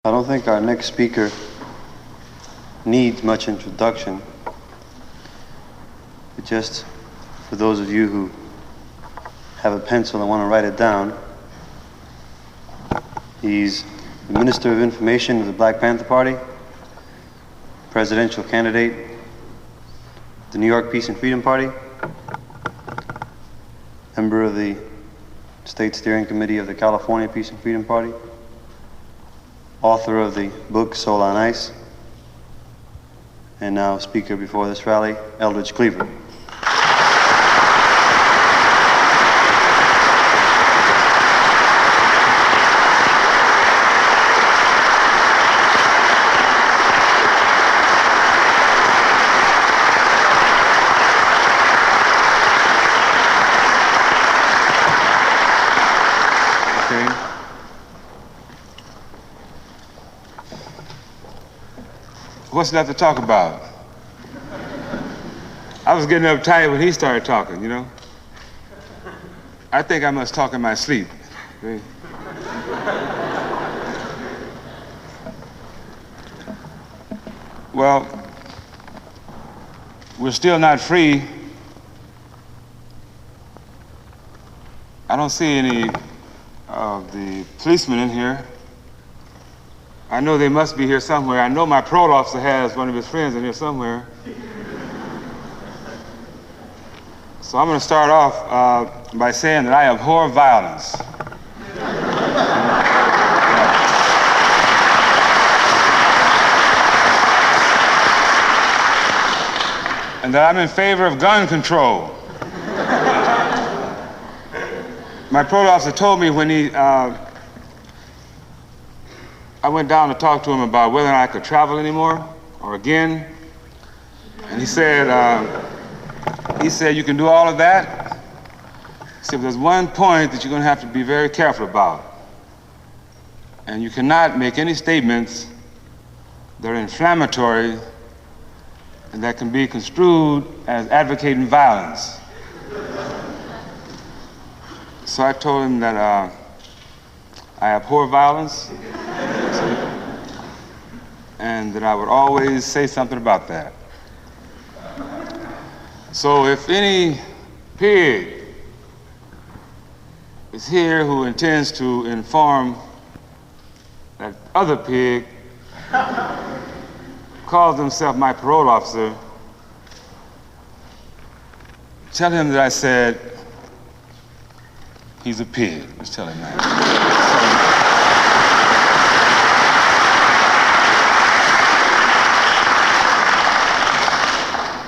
I don't think our next speaker needs much introduction, but just for those of you who have a pencil and want to write it down, he's the Minister of Information of the Black Panther Party, presidential candidate, the New York Peace and Freedom Party, member of the State Steering Committee of the California Peace and Freedom Party, author of the book Soul on Ice, and now speaker before this rally, Eldridge Cleaver. What's left to talk about? I was getting uptight when he started talking, you know? I think I must talk in my sleep. See? Well, we're still not free. I don't see any of the policemen in here. I know they must be here somewhere. I know my parole officer has one of his friends in here somewhere. So I'm going to start off by saying that I abhor violence. And that I'm in favor of gun control. My parole officer told me when I went down to talk to him about whether or not I could travel anymore or again. And he said, you can do all of that. He said, but there's one point that you're going to have to be very careful about. And you cannot make any statements that are inflammatory and that can be construed as advocating violence. So I told him that I abhor violence, and that I would always say something about that. So if any pig is here who intends to inform that other pig calls himself my parole officer, tell him that I said he's a pig. Just tell him that.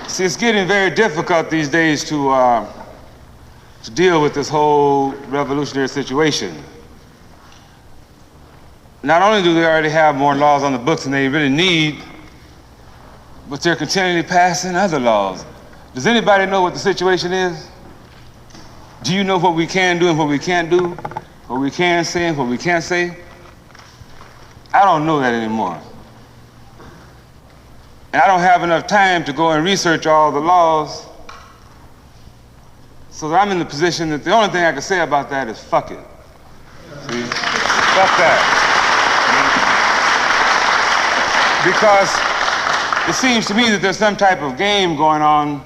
See, it's getting very difficult these days to deal with this whole revolutionary situation. Not only do they already have more laws on the books than they really need, but they're continually passing other laws. Does anybody know what the situation is? Do you know what we can do and what we can't do? What we can say and what we can't say? I don't know that anymore. And I don't have enough time to go and research all the laws. So that I'm in the position that the only thing I can say about that is fuck it. See? Fuck that. Because it seems to me that there's some type of game going on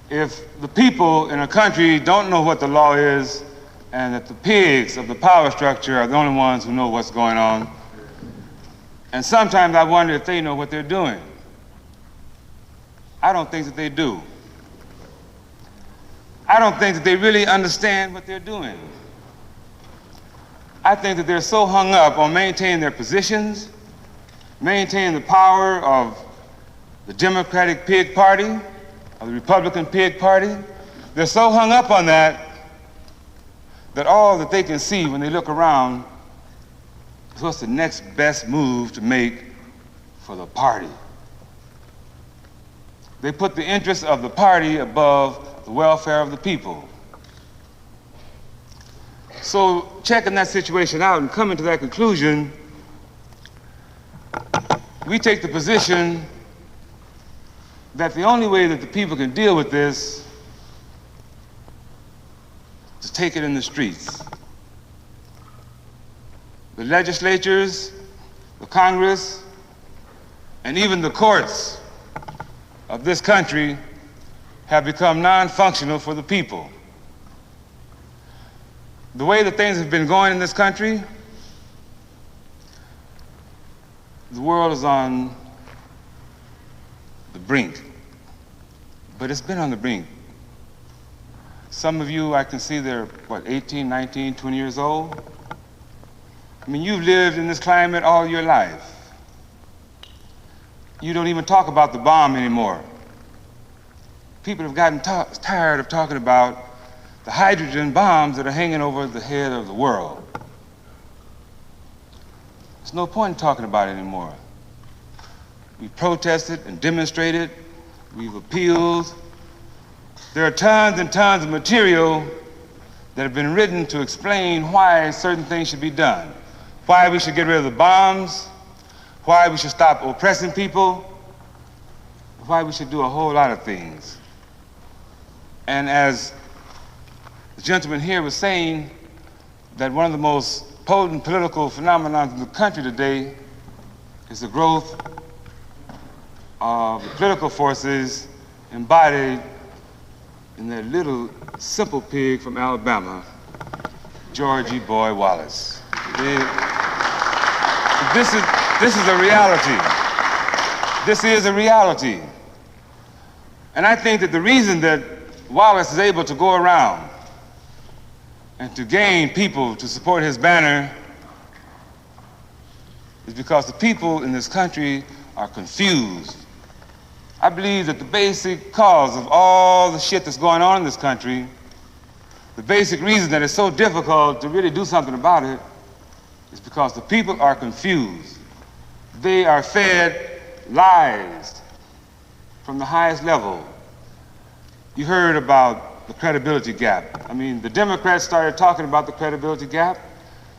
if the people in a country don't know what the law is, and that the pigs of the power structure are the only ones who know what's going on. And sometimes I wonder if they know what they're doing. I don't think that they do. I don't think that they really understand what they're doing. I think that they're so hung up on maintaining their positions, maintaining the power of the Democratic Pig Party, of the Republican Pig Party. They're so hung up on that that all that they can see when they look around is what's the next best move to make for the party. They put the interests of the party above the welfare of the people. So checking that situation out and coming to that conclusion, we take the position that the only way that the people can deal with this is to take it in the streets. The legislatures the Congress, and even the courts of this country have become non-functional for the people. The way that things have been going in this country, the world is on the brink, but it's been on the brink. Some of you, I can see they're, 18, 19, 20 years old? I mean, you've lived in this climate all your life. You don't even talk about the bomb anymore. People have gotten tired of talking about the hydrogen bombs that are hanging over the head of the world. There's no point in talking about it anymore. We've protested and demonstrated. We've appealed. There are tons and tons of material that have been written to explain why certain things should be done, why we should get rid of the bombs, why we should stop oppressing people, why we should do a whole lot of things. And as the gentleman here was saying, that one of the most potent political phenomena in the country today is the growth of the political forces embodied in that little simple pig from Alabama, George E. Boy Wallace. This is a reality. This is a reality. And I think that the reason that Wallace is able to go around and to gain people to support his banner is because the people in this country are confused. I believe that the basic cause of all the shit that's going on in this country, the basic reason that it's so difficult to really do something about it, is because the people are confused. They are fed lies from the highest level. You heard about the credibility gap. I mean, the Democrats started talking about the credibility gap.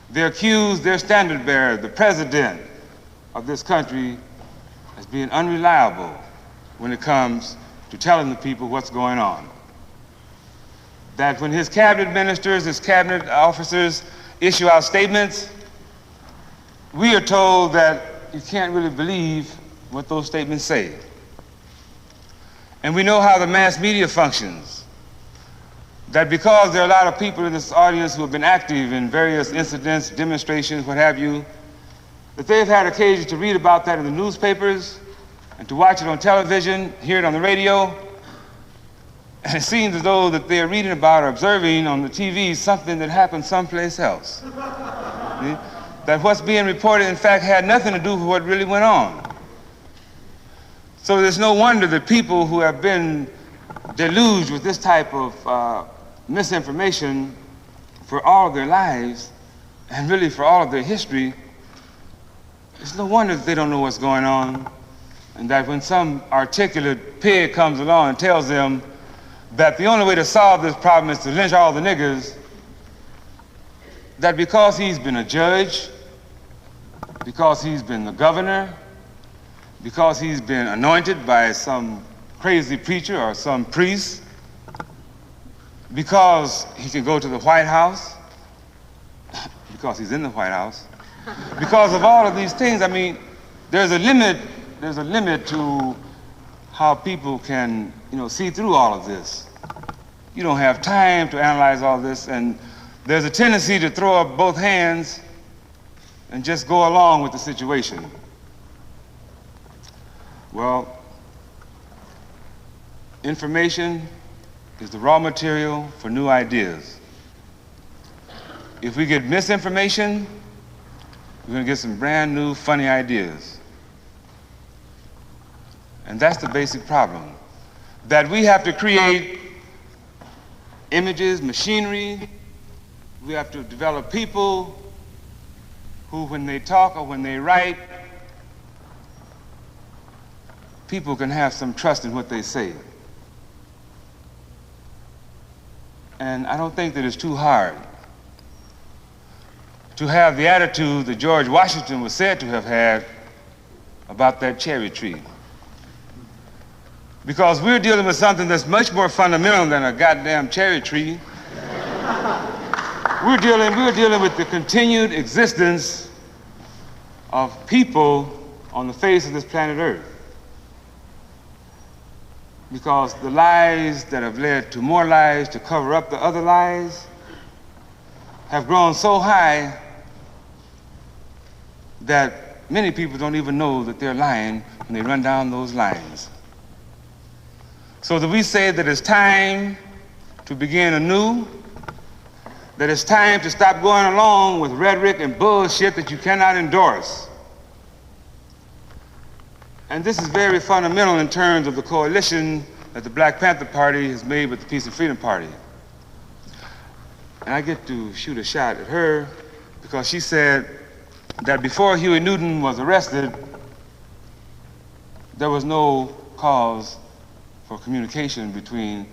They accused their standard bearer, the president of this country, as being unreliable when it comes to telling the people what's going on. That when his cabinet ministers, his cabinet officers issue out statements, we are told that you can't really believe what those statements say. And we know how the mass media functions. That because there are a lot of people in this audience who have been active in various incidents, demonstrations, what have you, that they've had occasion to read about that in the newspapers and to watch it on television, hear it on the radio, and it seems as though that they're reading about or observing on the TV something that happened someplace else. That what's being reported, in fact, had nothing to do with what really went on. So there's no wonder that people who have been deluged with this type of misinformation for all of their lives, and really for all of their history, it's no wonder that they don't know what's going on, and that when some articulate pig comes along and tells them that the only way to solve this problem is to lynch all the niggers, that because he's been a judge, because he's been the governor, because he's been anointed by some crazy preacher or some priest, because he can go to the White House, because he's in the White House, because of all of these things, I mean, there's a limit to how people can, see through all of this. You don't have time to analyze all this, and there's a tendency to throw up both hands and just go along with the situation. Well, information is the raw material for new ideas. If we get misinformation, we're going to get some brand new, funny ideas. And that's the basic problem. That we have to create images, machinery. We have to develop people who, when they talk or when they write, people can have some trust in what they say. And I don't think that it's too hard to have the attitude that George Washington was said to have had about that cherry tree. Because we're dealing with something that's much more fundamental than a goddamn cherry tree. We're dealing with the continued existence of people on the face of this planet Earth. Because the lies that have led to more lies to cover up the other lies have grown so high that many people don't even know that they're lying when they run down those lines. So that we say that it's time to begin anew, that it's time to stop going along with rhetoric and bullshit that you cannot endorse. And this is very fundamental in terms of the coalition that the Black Panther Party has made with the Peace and Freedom Party. And I get to shoot a shot at her because she said that before Huey Newton was arrested, there was no cause for communication between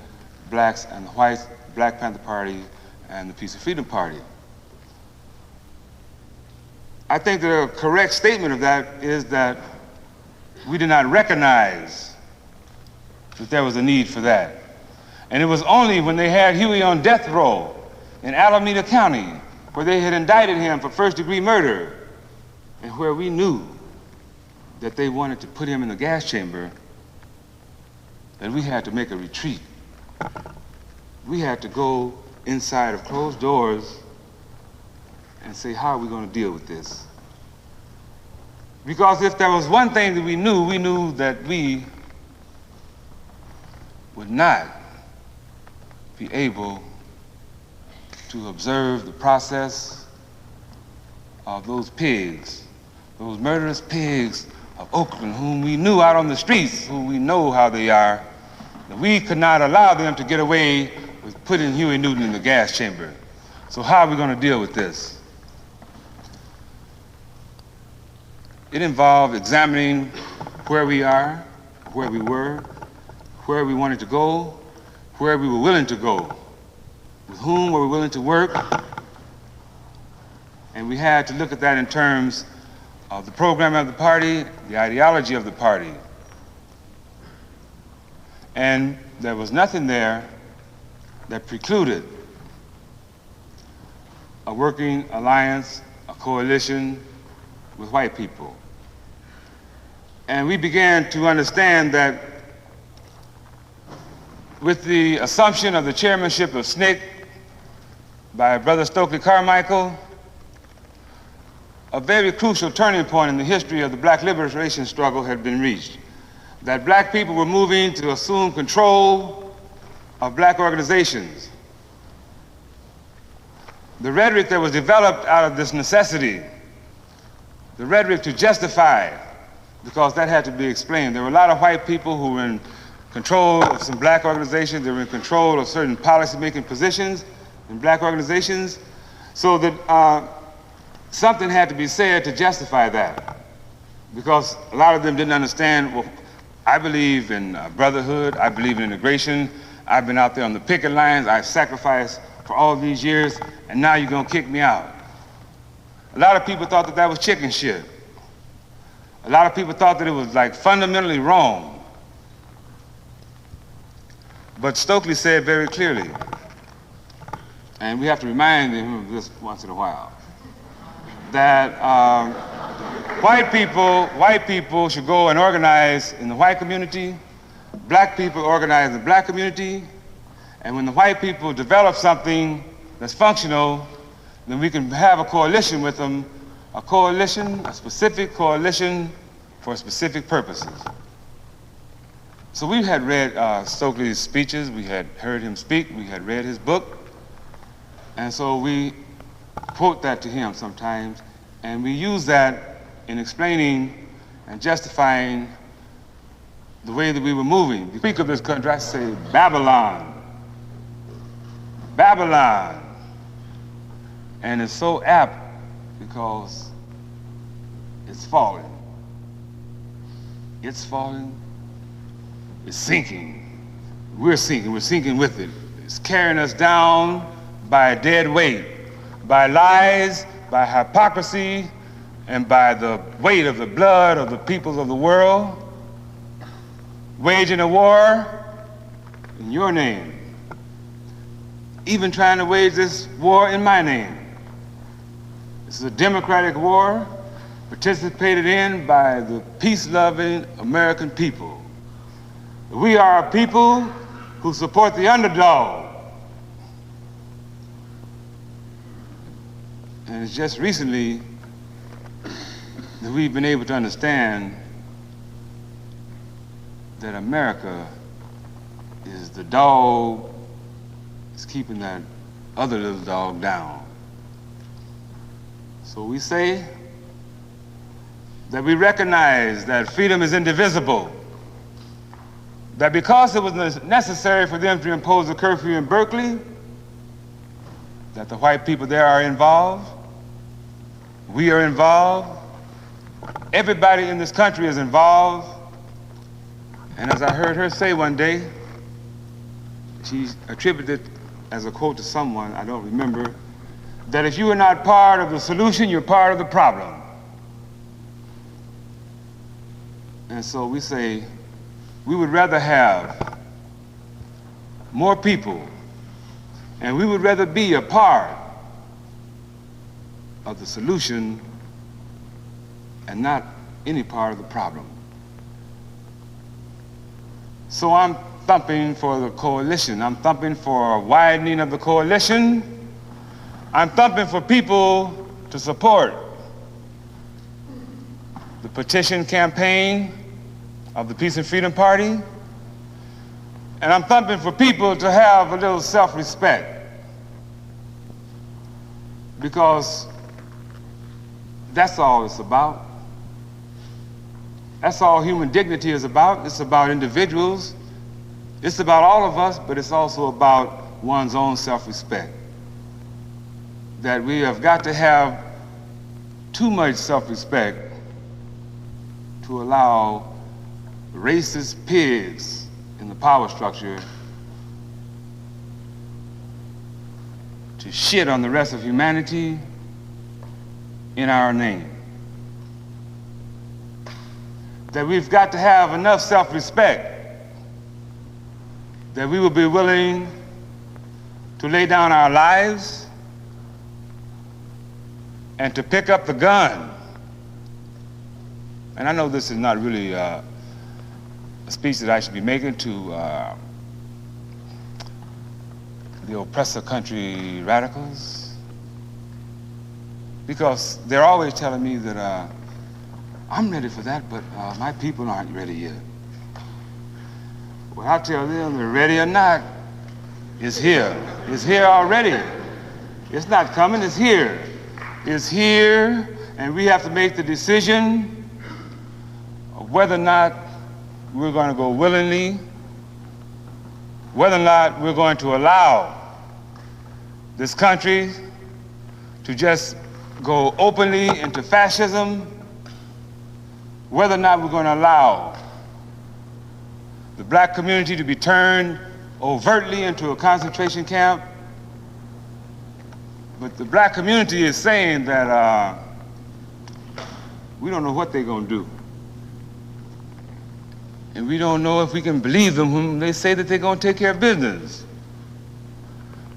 blacks and the whites, Black Panther Party and the Peace and Freedom Party. I think that a correct statement of that is that we did not recognize that there was a need for that. And it was only when they had Huey on death row in Alameda County, where they had indicted him for first-degree murder, and where we knew that they wanted to put him in the gas chamber, that we had to make a retreat. We had to go inside of closed doors and say, how are we going to deal with this? Because if there was one thing that we knew that we would not be able to observe the process of those pigs, those murderous pigs of Oakland, whom we knew out on the streets, who we know how they are, that we could not allow them to get away with putting Huey Newton in the gas chamber. So how are we going to deal with this? It involved examining where we are, where we were, where we wanted to go, where we were willing to go, with whom were we willing to work, and we had to look at that in terms of the program of the party, the ideology of the party. And there was nothing there that precluded a working alliance, a coalition with white people. And we began to understand that with the assumption of the chairmanship of SNCC by Brother Stokely Carmichael, a very crucial turning point in the history of the black liberation struggle had been reached. That black people were moving to assume control of black organizations. The rhetoric that was developed out of this necessity, the rhetoric to justify, because that had to be explained. There were a lot of white people who were in control of some black organizations, they were in control of certain policy-making positions in black organizations, so that something had to be said to justify that. Because a lot of them didn't understand, well, I believe in brotherhood, I believe in integration, I've been out there on the picket lines, I've sacrificed for all these years, and now you're gonna kick me out. A lot of people thought that that was chicken shit. A lot of people thought that it was like fundamentally wrong. But Stokely said very clearly, and we have to remind him of this once in a while, that white people should go and organize in the white community, black people organize in the black community, and when the white people develop something that's functional, then we can have a coalition with them, a coalition, a specific coalition for specific purposes. So we had read Stokely's speeches, we had heard him speak, we had read his book, and so we quote that to him sometimes, and we use that in explaining and justifying the way that we were moving. We speak of this country, I say Babylon, Babylon, and it's so apt because it's falling. It's falling. It's sinking. We're sinking with it. It's carrying us down by a dead weight, by lies, by hypocrisy, and by the weight of the blood of the peoples of the world, waging a war in your name, even trying to wage this war in my name. This is a democratic war, participated in by the peace-loving American people. We are a people who support the underdog. And it's just recently that we've been able to understand that America is the dog that's keeping that other little dog down. So we say that we recognize that freedom is indivisible, that because it was necessary for them to impose a curfew in Berkeley, that the white people there are involved, we are involved, everybody in this country is involved. And as I heard her say one day, she attributed it as a quote to someone, I don't remember, that if you are not part of the solution, you're part of the problem. And so we say, we would rather have more people, and we would rather be a part of the solution and not any part of the problem. So I'm thumping for the coalition. I'm thumping for a widening of the coalition. I'm thumping for people to support the petition campaign of the Peace and Freedom Party. And I'm thumping for people to have a little self-respect, because that's all it's about. That's all human dignity is about. It's about individuals. It's about all of us, but it's also about one's own self-respect. That we have got to have too much self-respect to allow racist pigs in the power structure to shit on the rest of humanity in our name. That we've got to have enough self-respect that we will be willing to lay down our lives and to pick up the gun. And I know this is not really a speech that I should be making to the oppressor country radicals, because they're always telling me that I'm ready for that, but my people aren't ready yet. Well, I tell them, they're ready or not, it's here. It's here already. It's not coming, it's here. It's here, and we have to make the decision of whether or not we're going to go willingly, whether or not we're going to allow this country to just go openly into fascism, whether or not we're going to allow the black community to be turned overtly into a concentration camp. But the black community is saying that we don't know what they're going to do. And we don't know if we can believe them when they say that they're going to take care of business.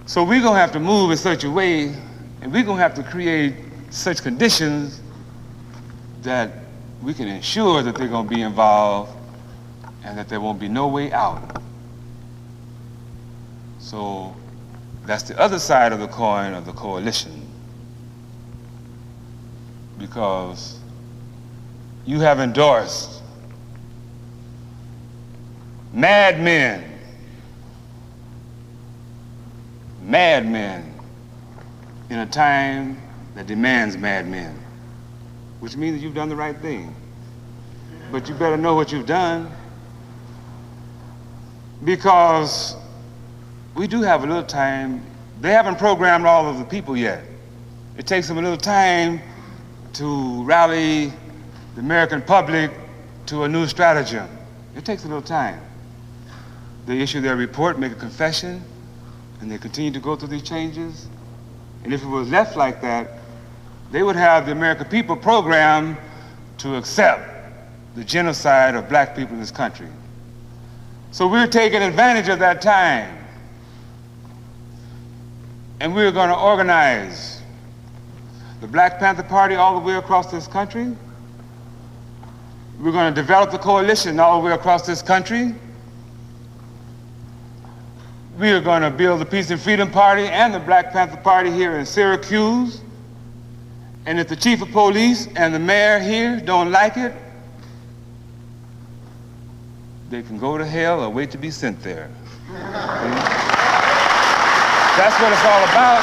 So we're going to have to move in such a way, and we're going to have to create such conditions that we can ensure that they're going to be involved and that there won't be no way out. So that's the other side of the coin of the coalition, because you have endorsed madmen in a time that demands madmen, which means that you've done the right thing. But you better know what you've done, because we do have a little time. They haven't programmed all of the people yet. It takes them a little time to rally the American public to a new stratagem. It takes a little time. They issue their report, make a confession, and they continue to go through these changes. And if it was left like that, they would have the American people programmed to accept the genocide of black people in this country. So we're taking advantage of that time. And we're going to organize the Black Panther Party all the way across this country. We're going to develop the coalition all the way across this country. We are going to build the Peace and Freedom Party and the Black Panther Party here in Syracuse. And if the chief of police and the mayor here don't like it, they can go to hell or wait to be sent there. That's what it's all about.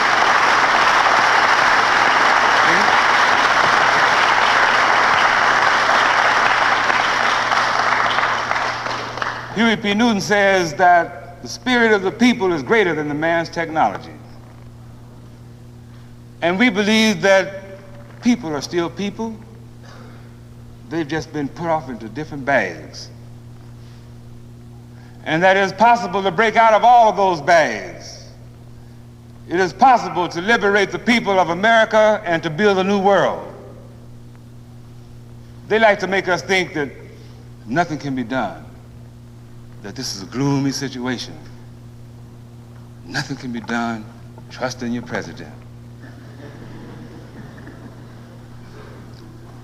Huey P. Newton says that the spirit of the people is greater than the man's technology. And we believe that people are still people. They've just been put off into different bags. And that it is possible to break out of all of those bags. It is possible to liberate the people of America and to build a new world. They like to make us think that nothing can be done, that this is a gloomy situation. Nothing can be done. Trust in your president.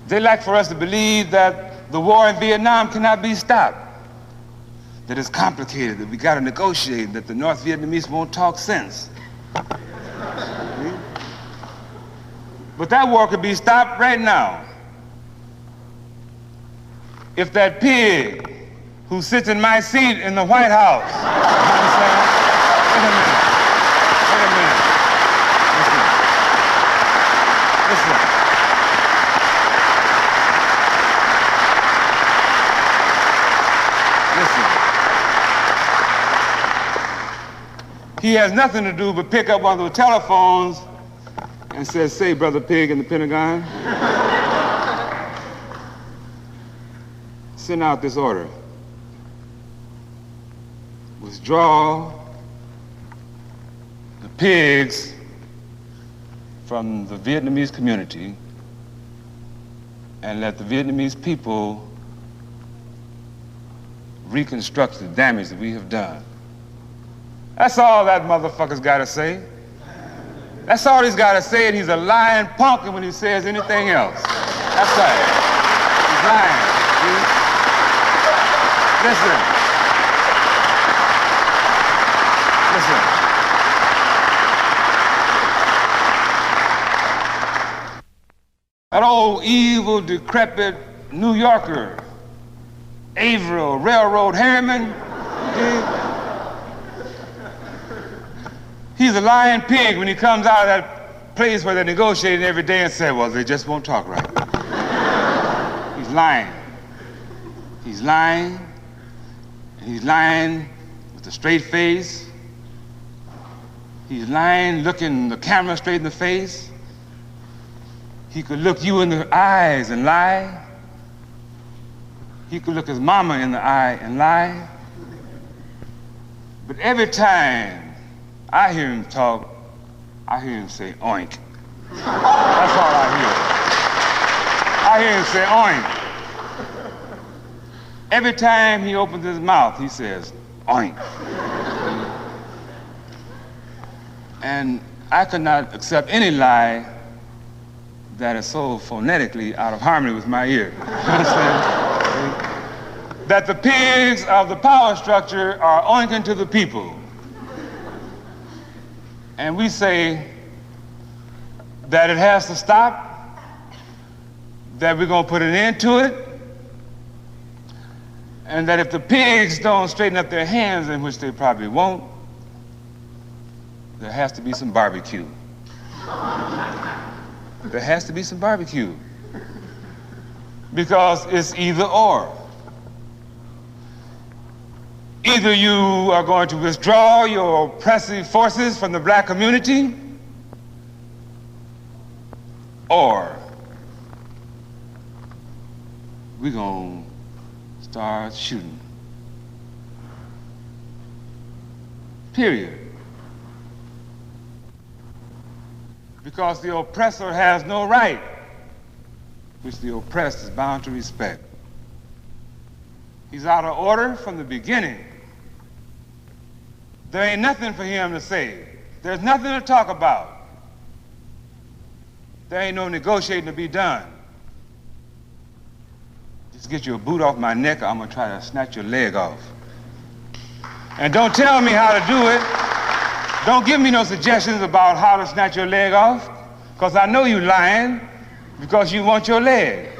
They like for us to believe that the war in Vietnam cannot be stopped, that it's complicated, that we got to negotiate, that the North Vietnamese won't talk sense. But that war could be stopped right now if that pig who sits in my seat in the White House, you understand? Wait a minute. Listen. He has nothing to do but pick up one of those telephones and says, "Say, Brother Pig in the Pentagon, send out this order. Withdraw the pigs from the Vietnamese community and let the Vietnamese people reconstruct the damage that we have done." That's all that motherfucker's got to say. That's all he's got to say, and he's a lying punk when he says anything else. That's right. He's lying. See? Listen. That old evil, decrepit New Yorker, Averill Railroad Harriman, he's a lying pig when he comes out of that place where they're negotiating every day and say, well, they just won't talk right. He's lying. He's lying, and he's lying with a straight face. He's lying, looking the camera straight in the face. He could look you in the eyes and lie. He could look his mama in the eye and lie. But every time I hear him talk, I hear him say, oink. That's all I hear. I hear him say, oink. Every time he opens his mouth, he says, oink. And I could not accept any lie that is so phonetically out of harmony with my ear. You understand? That the pigs of the power structure are oinking to the people. And we say that it has to stop, that we're going to put an end to it, and that if the pigs don't straighten up their hands, in which they probably won't, there has to be some barbecue. There has to be some barbecue. Because it's either or. Either you are going to withdraw your oppressive forces from the black community, or we're going to start shooting. Period. Because the oppressor has no right, which the oppressed is bound to respect. He's out of order from the beginning. There ain't nothing for him to say. There's nothing to talk about. There ain't no negotiating to be done. This is get your boot off my neck or I'm gonna try to snatch your leg off. And don't tell me how to do it. Don't give me no suggestions about how to snatch your leg off, because I know you lying because you want your leg.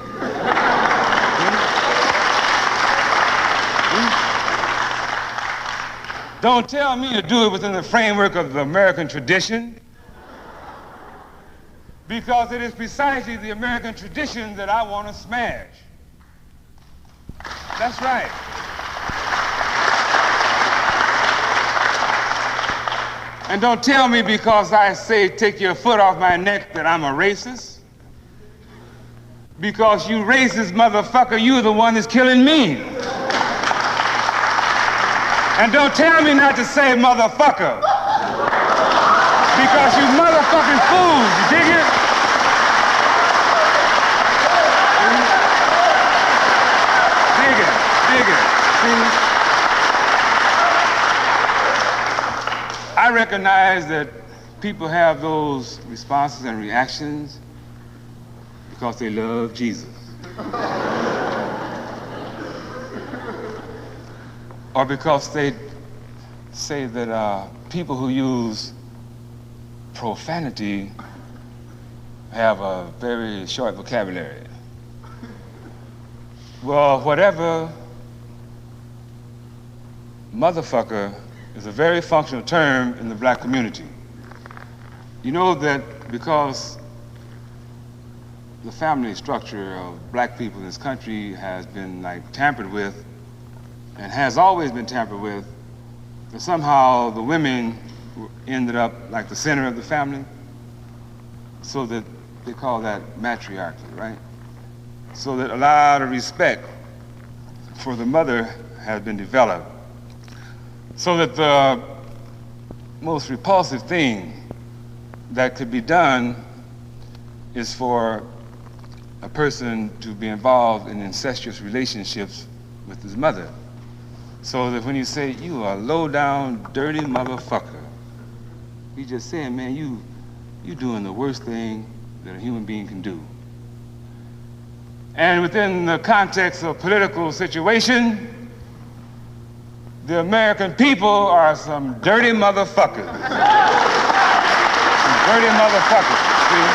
Don't tell me to do it within the framework of the American tradition, because it is precisely the American tradition that I want to smash. That's right. And don't tell me because I say take your foot off my neck that I'm a racist. Because you racist motherfucker, you're the one that's killing me. And don't tell me not to say motherfucker. Because you motherfucking fools, you dig it? Dig it. See? I recognize that people have those responses and reactions because they love Jesus. Or because they say that people who use profanity have a very short vocabulary. Well, whatever, motherfucker is a very functional term in the black community. You know that because the family structure of black people in this country has been tampered with and has always been tampered with, that somehow the women ended up like the center of the family, so that they call that matriarchy, right? So that a lot of respect for the mother has been developed. So that the most repulsive thing that could be done is for a person to be involved in incestuous relationships with his mother. So that when you say, you are a low-down, dirty motherfucker, you just saying, man, you doing the worst thing that a human being can do. And within the context of political situation, the American people are some dirty motherfuckers. Some dirty motherfuckers, see?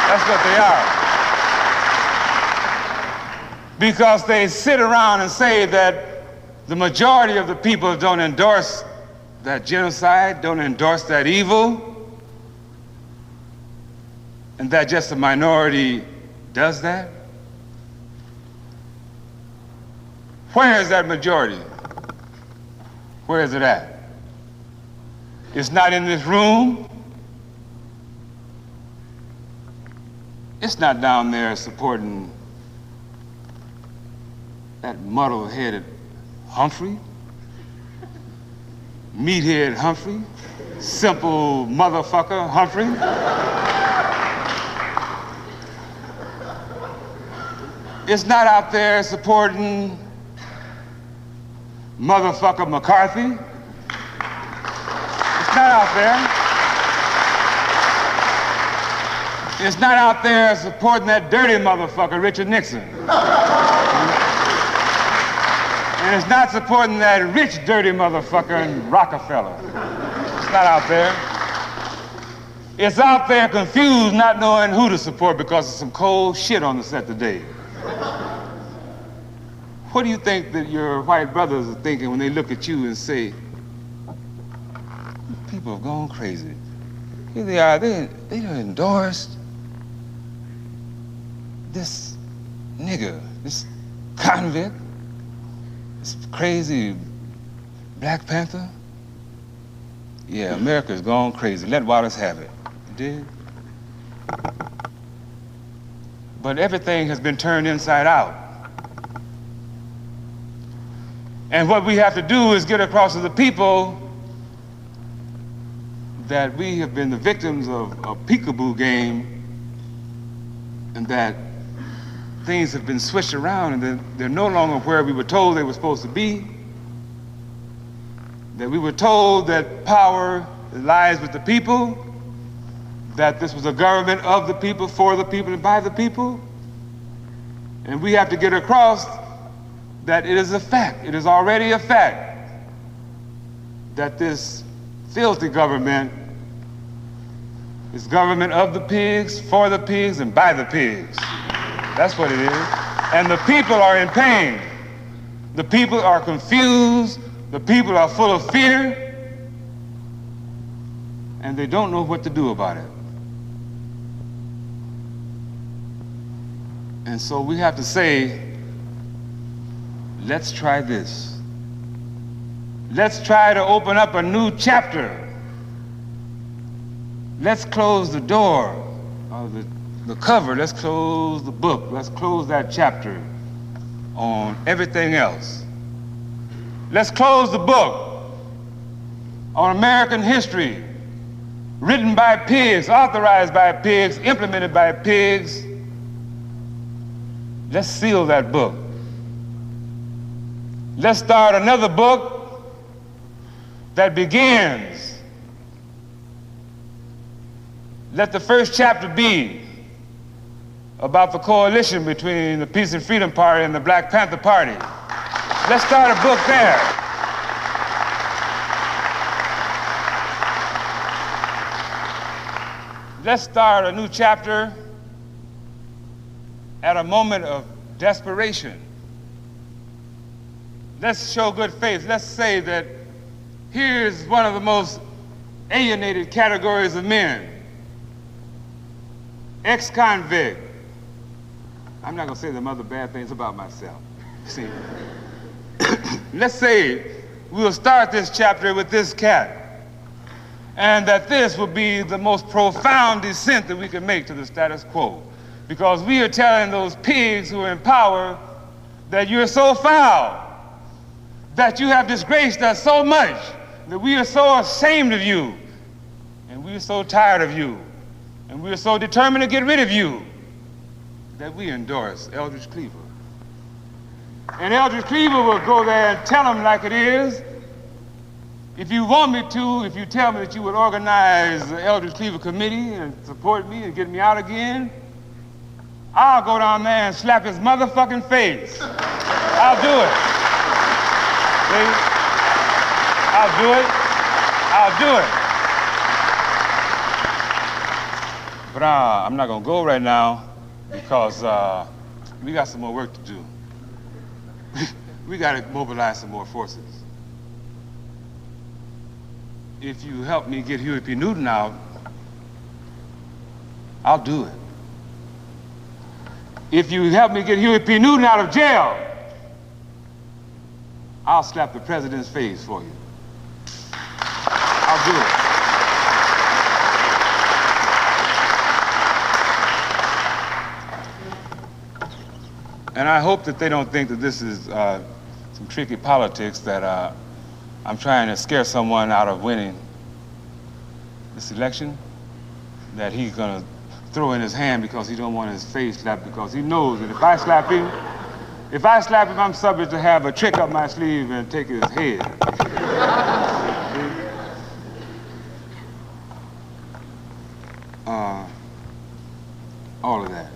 That's what they are. Because they sit around and say that the majority of the people don't endorse that genocide, don't endorse that evil, and that just a minority does that. Where is that majority? Where is it at? It's not in this room. It's not down there supporting that muddle-headed Humphrey, meathead Humphrey, simple motherfucker Humphrey. It's not out there supporting motherfucker McCarthy. It's not out there. It's not out there supporting that dirty motherfucker Richard Nixon. And it's not supporting that rich, dirty motherfucker in Rockefeller. It's not out there. It's out there confused, not knowing who to support because of some cold shit on the set today. What do you think that your white brothers are thinking when they look at you and say, people have gone crazy? Here they are, they done endorsed this nigger, this convict, this crazy Black Panther. Yeah, America's gone crazy. Let Wallace have it. You did? But everything has been turned inside out. And what we have to do is get across to the people that we have been the victims of a peekaboo game, and that things have been switched around and they're no longer where we were told they were supposed to be. That we were told that power lies with the people, that this was a government of the people, for the people, and by the people. And we have to get across that it is a fact, it is already a fact, that this filthy government is government of the pigs, for the pigs, and by the pigs. That's what it is. And the people are in pain. The people are confused. The people are full of fear. And they don't know what to do about it. And so we have to say, let's try this. Let's try to open up a new chapter. Let's close the door, the cover. Let's close the book. Let's close that chapter on everything else. Let's close the book on American history, written by pigs, authorized by pigs, implemented by pigs. Let's seal that book. Let's start another book that begins. Let the first chapter be about the coalition between the Peace and Freedom Party and the Black Panther Party. Let's start a book there. Let's start a new chapter at a moment of desperation. Let's show good faith. Let's say that here's one of the most alienated categories of men. Ex-convict. I'm not going to say them other bad things about myself. See, let's say we'll start this chapter with this cat, and that this will be the most profound descent that we can make to the status quo. Because we are telling those pigs who are in power that you're so foul, that you have disgraced us so much, that we are so ashamed of you, and we are so tired of you, and we are so determined to get rid of you, that we endorse Eldridge Cleaver. And Eldridge Cleaver will go there and tell them like it is. If you want me to, if you tell me that you would organize the Eldridge Cleaver Committee and support me and get me out again, I'll go down there and slap his motherfucking face. I'll do it. See? I'll do it. I'll do it. But I'm not gonna go right now because we got some more work to do. We gotta mobilize some more forces. If you help me get Huey P. Newton out, I'll do it. If you help me get Huey P. Newton out of jail, I'll slap the president's face for you. I'll do it. And I hope that they don't think that this is some tricky politics, that I'm trying to scare someone out of winning this election, that he's gonna throw in his hand because he don't want his face slapped, because he knows that if I slap him, I'm subject to have a trick up my sleeve and take his head. All of that.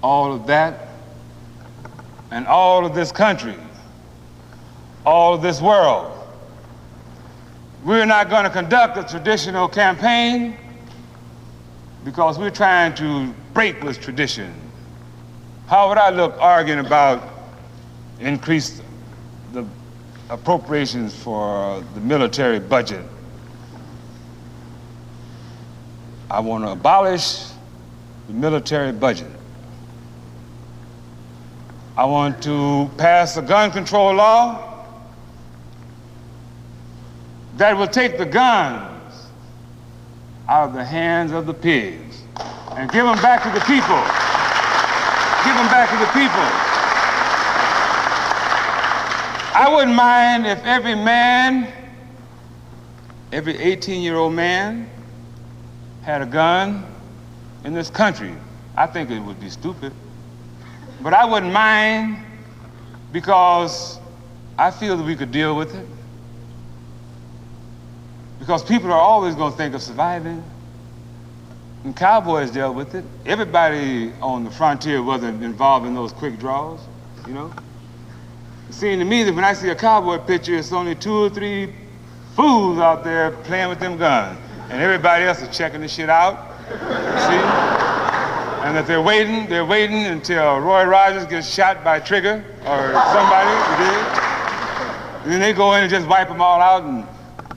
All of that, and all of this country, all of this world. We're not going to conduct a traditional campaign because we're trying to break with tradition. How would I look arguing about increase the appropriations for the military budget? I want to abolish the military budget. I want to pass a gun control law that will take the guns out of the hands of the pigs and give them back to the people. Give them back to the people. I wouldn't mind if every man, every 18-year-old man had a gun in this country. I think it would be stupid. But I wouldn't mind because I feel that we could deal with it. Because people are always going to think of surviving. And cowboys dealt with it. Everybody on the frontier wasn't involved in those quick draws, you know. It seemed to me that when I see a cowboy picture, it's only 2 or 3 fools out there playing with them guns. And everybody else is checking the shit out, see? And that they're waiting until Roy Rogers gets shot by Trigger or somebody, you dig? And then they go in and just wipe them all out and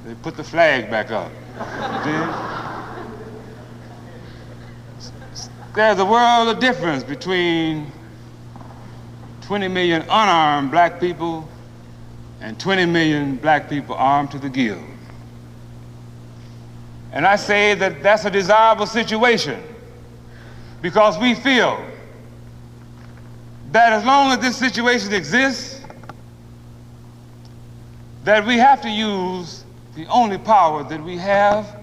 they put the flag back up, you dig? There's a world of difference between 20 million unarmed black people and 20 million black people armed to the gills. And I say that that's a desirable situation because we feel that as long as this situation exists, that we have to use the only power that we have,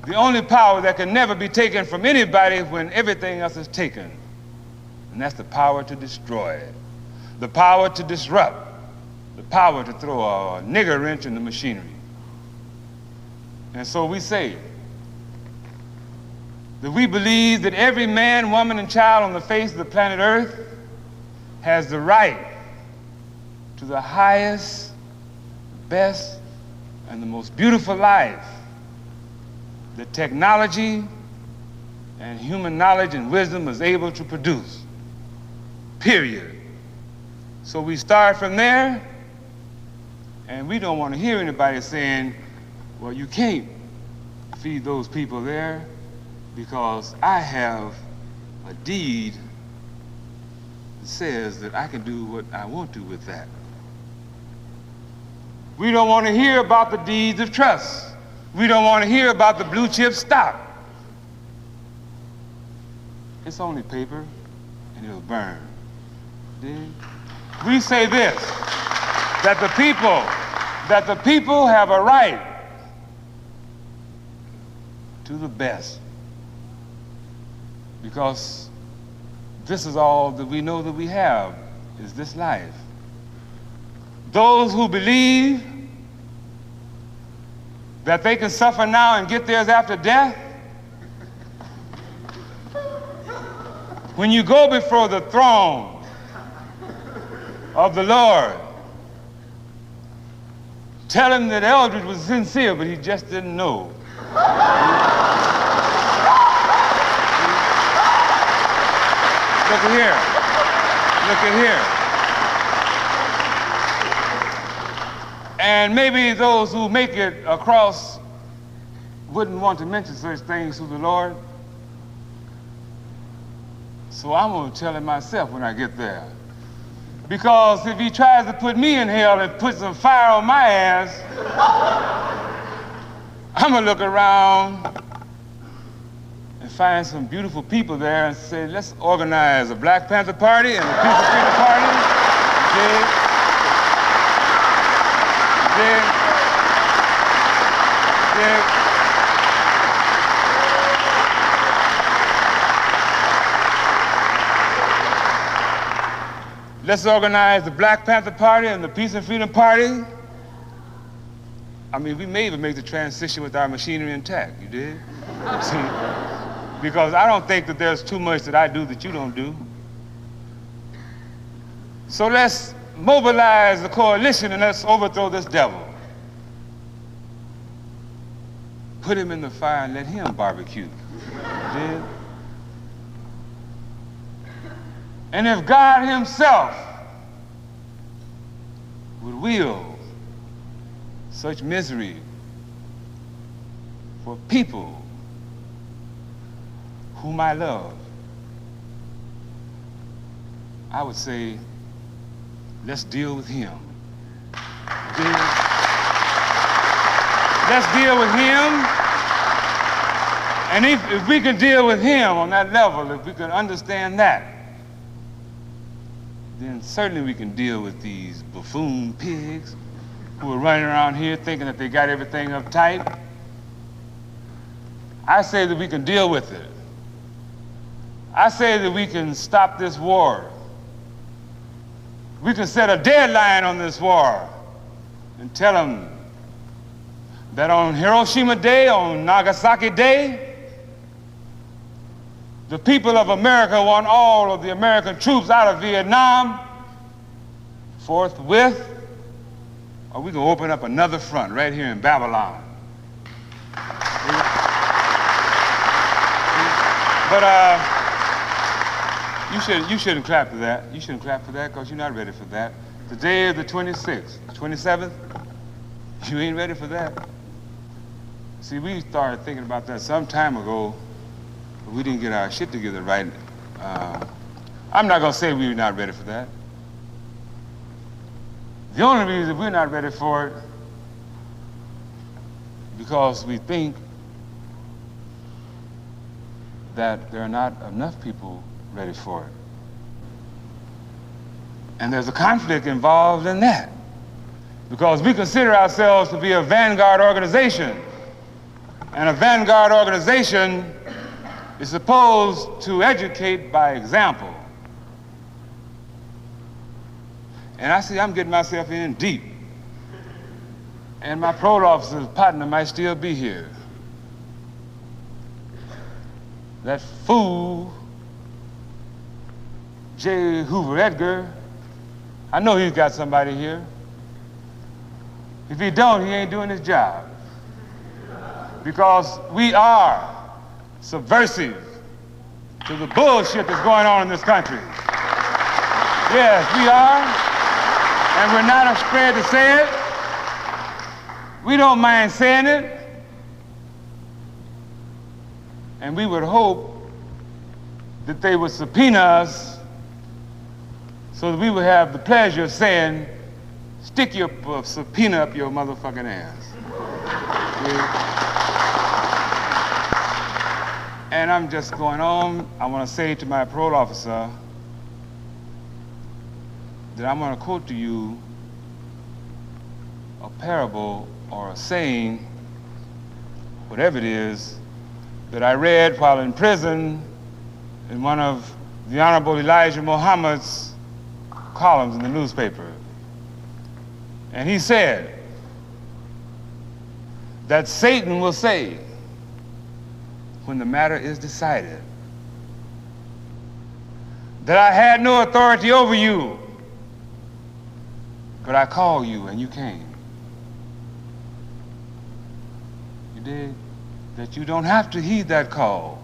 the only power that can never be taken from anybody when everything else is taken. And that's the power to destroy, the power to disrupt, the power to throw a nigger wrench in the machinery. And so we say that we believe that every man, woman, and child on the face of the planet Earth has the right to the highest, best, and the most beautiful life that technology and human knowledge and wisdom is able to produce, period. So we start from there, and we don't want to hear anybody saying, well, you can't feed those people there because I have a deed that says that I can do what I want to with that. We don't want to hear about the deeds of trust. We don't want to hear about the blue chip stock. It's only paper and it'll burn. We say this, that the people have a right to the best because this is all that we know that we have is this life. Those who believe that they can suffer now and get theirs after death, when you go before the throne of the Lord, tell him that Eldridge was sincere, but he just didn't know. Look at here. Look at here. And maybe those who make it across wouldn't want to mention such things to the Lord. So I'm going to tell him myself when I get there. Because if he tries to put me in hell and put some fire on my ass, I'm going to look around and find some beautiful people there and say, let's organize a Black Panther Party and a Peace and Freedom Party. Let's organize the Black Panther Party and the Peace and Freedom Party. I mean, we may even make the transition with our machinery intact, you did? See? Because I don't think that there's too much that I do that you don't do. So let's mobilize the coalition and let's overthrow this devil. Put him in the fire and let him barbecue. You did? And if God himself would will such misery for people whom I love, I would say, let's deal with him. Let's deal with him. And if we can deal with him on that level, if we can understand that, then certainly we can deal with these buffoon pigs who are running around here thinking that they got everything uptight. I say that we can deal with it. I say that we can stop this war. We can set a deadline on this war and tell them that on Hiroshima Day, on Nagasaki Day, the people of America want all of the American troops out of Vietnam forthwith, or we can open up another front right here in Babylon. But you shouldn't clap for that. You shouldn't clap for that because you're not ready for that. Today is the 26th, 27th. You ain't ready for that. See, we started thinking about that some time ago, but we didn't get our shit together right. I'm not gonna say we're not ready for that. The only reason we're not ready for it because we think that there are not enough people ready for it. And there's a conflict involved in that because we consider ourselves to be a vanguard organization. And a vanguard organization is supposed to educate by example. And I see I'm getting myself in deep. And my parole officer's partner might still be here. That fool, J. Hoover Edgar, I know he's got somebody here. If he don't, he ain't doing his job. Because we are subversive to the bullshit that's going on in this country. Yes, we are, and we're not afraid to say it. We don't mind saying it. And we would hope that they would subpoena us so that we would have the pleasure of saying, stick your subpoena up your motherfucking ass. And I'm just going on. I want to say to my parole officer that I'm going to quote to you a parable or a saying, whatever it is, that I read while in prison in one of the Honorable Elijah Muhammad's columns in the newspaper. And he said that Satan will say, when the matter is decided, that I had no authority over you, but I called you and you came. You did? That you don't have to heed that call,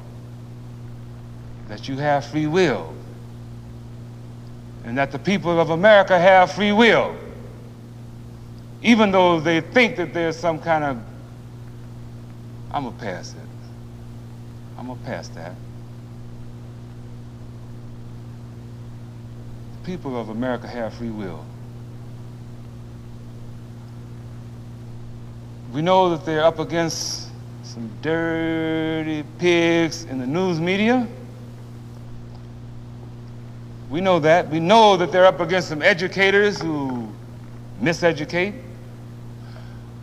that you have free will, and that the people of America have free will, even though they think that there's some kind of, I'm gonna pass it. I'm gonna pass that. The people of America have free will. We know that they're up against some dirty pigs in the news media. We know that. We know that they're up against some educators who miseducate.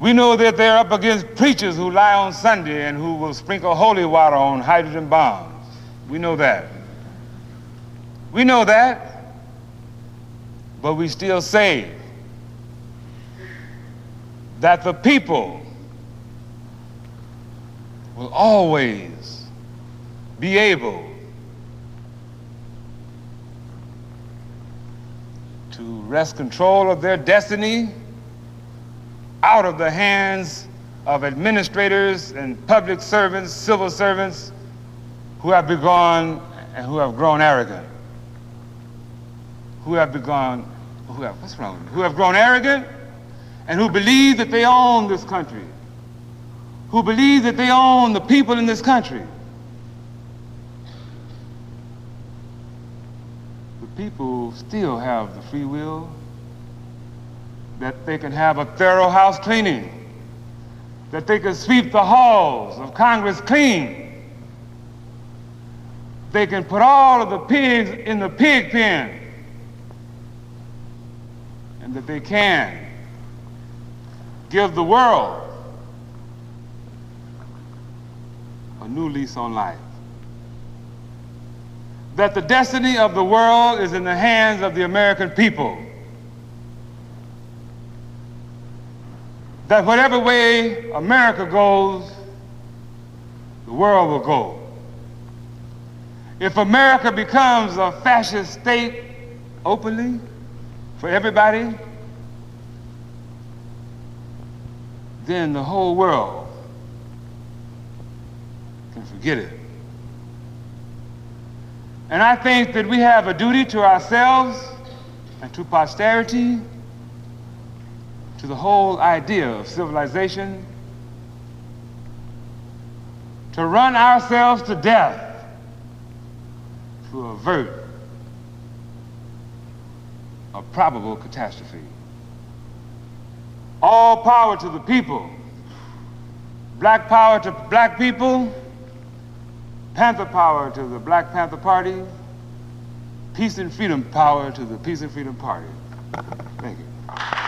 We know that they're up against preachers who lie on Sunday and who will sprinkle holy water on hydrogen bombs. We know that. We know that. But we still say that the people will always be able to wrest control of their destiny out of the hands of administrators and public servants, civil servants who have begun and who have grown arrogant. Who have grown arrogant and who believe that they own this country. Who believe that they own the people in this country. The people still have the free will that they can have a thorough house cleaning, that they can sweep the halls of Congress clean. They can put all of the pigs in the pig pen, and that they can give the world a new lease on life. That the destiny of the world is in the hands of the American people. that whatever way America goes, the world will go. If America becomes a fascist state openly for everybody, then the whole world can forget it. And I think that we have a duty to ourselves and to posterity, to the whole idea of civilization, to run ourselves to death to avert a probable catastrophe. All power to the people. Black power to black people. Panther power to the Black Panther Party. Peace and freedom power to the Peace and Freedom Party. Thank you.